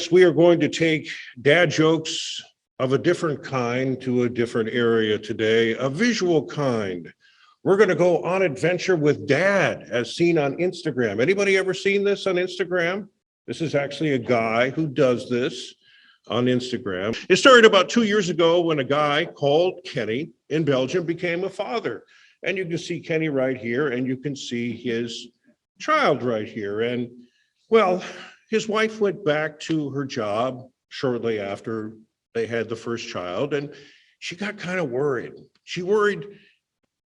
We are going to take dad jokes of a different kind to a different area today, a visual kind. We're going to go on adventure with dad as seen on Instagram. Anybody ever seen this on Instagram? This is actually a guy who does this on Instagram. It started about 2 years ago when a guy called Kenny in Belgium became a father. And you can see Kenny right here, and you can see his child right here. And well, his wife went back to her job shortly after they had the first child, and she got kind of worried. She worried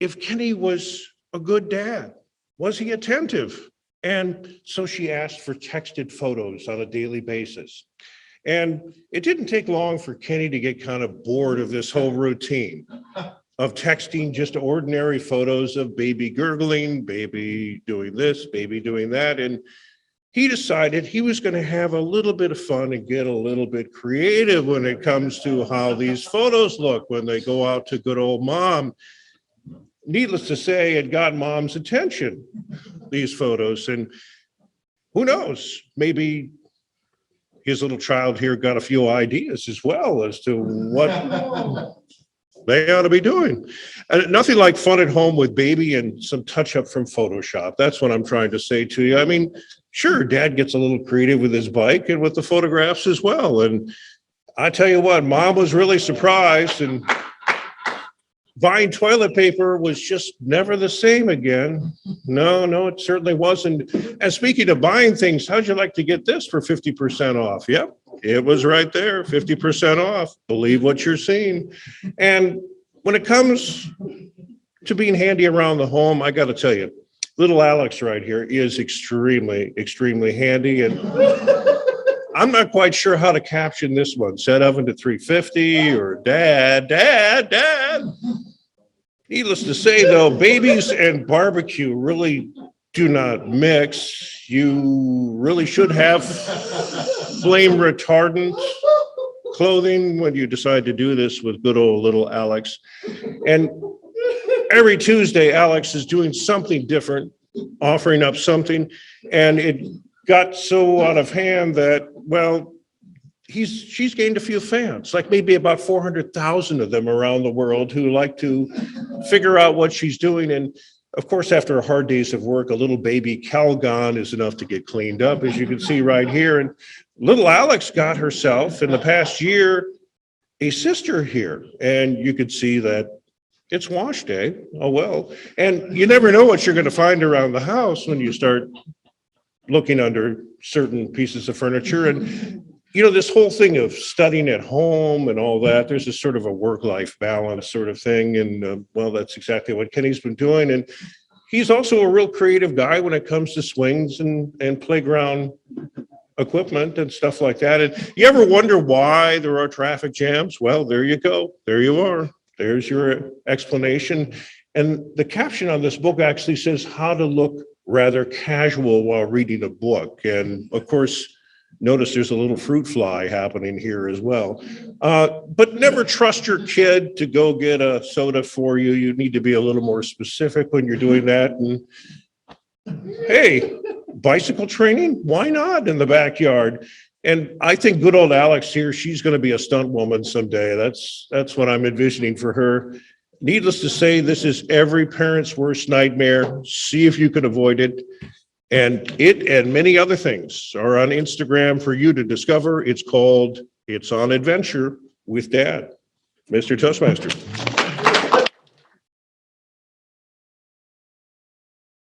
if Kenny was a good dad. Was he attentive? And so she asked for texted photos on a daily basis. And it didn't take long for Kenny to get kind of bored of this whole routine of texting just ordinary photos of baby gurgling, baby doing this, baby doing that. And he decided he was going to have a little bit of fun and get a little bit creative when it comes to how these photos look when they go out to good old mom. Needless to say, it got mom's attention, these photos. And who knows, maybe his little child here got a few ideas as well as to what they ought to be doing. And nothing like fun at home with baby and some touch up from Photoshop. That's what I'm trying to say to you. I mean, sure, dad gets a little creative with his bike and with the photographs as well. And I tell you what, mom was really surprised, and buying toilet paper was just never the same again. No, it certainly wasn't. And speaking of buying things, how'd you like to get this for 50% off? Yep, it was right there, 50% off. Believe what you're seeing. And when it comes to being handy around the home, I got to tell you, little Alex right here is extremely, extremely handy. And I'm not quite sure how to caption this one. Set oven to 350 or dad. Needless to say, though, babies and barbecue really do not mix. You really should have flame retardant clothing when you decide to do this with good old little Alex. And every Tuesday, Alex is doing something different, offering up something. And it got so out of hand that, well, she's gained a few fans, like maybe about 400,000 of them around the world who like to figure out what she's doing. And of course, after a hard days of work, a little baby Calgon is enough to get cleaned up, as you can see right here. And little Alex got herself in the past year a sister here, and you could see that it's wash day. Oh, well. And you never know what you're going to find around the house when you start looking under certain pieces of furniture. And you know, this whole thing of studying at home and all that, there's a sort of a work-life balance sort of thing. And well, that's exactly what Kenny's been doing. And he's also a real creative guy when it comes to swings and playground equipment and stuff like that. And you ever wonder why there are traffic jams? Well, there you go. There you are. There's your explanation. And the caption on this book actually says how to look rather casual while reading a book. And of course, notice there's a little fruit fly happening here as well. But never trust your kid to go get a soda for you. You need to be a little more specific when you're doing that. And hey, bicycle training, why not in the backyard? And I think good old Alex here, she's going to be a stunt woman someday. That's what I'm envisioning for her. Needless to say, this is every parent's worst nightmare. See if you can avoid it. And it and many other things are on Instagram for you to discover. It's called It's on Adventure with Dad, Mr. Toastmaster.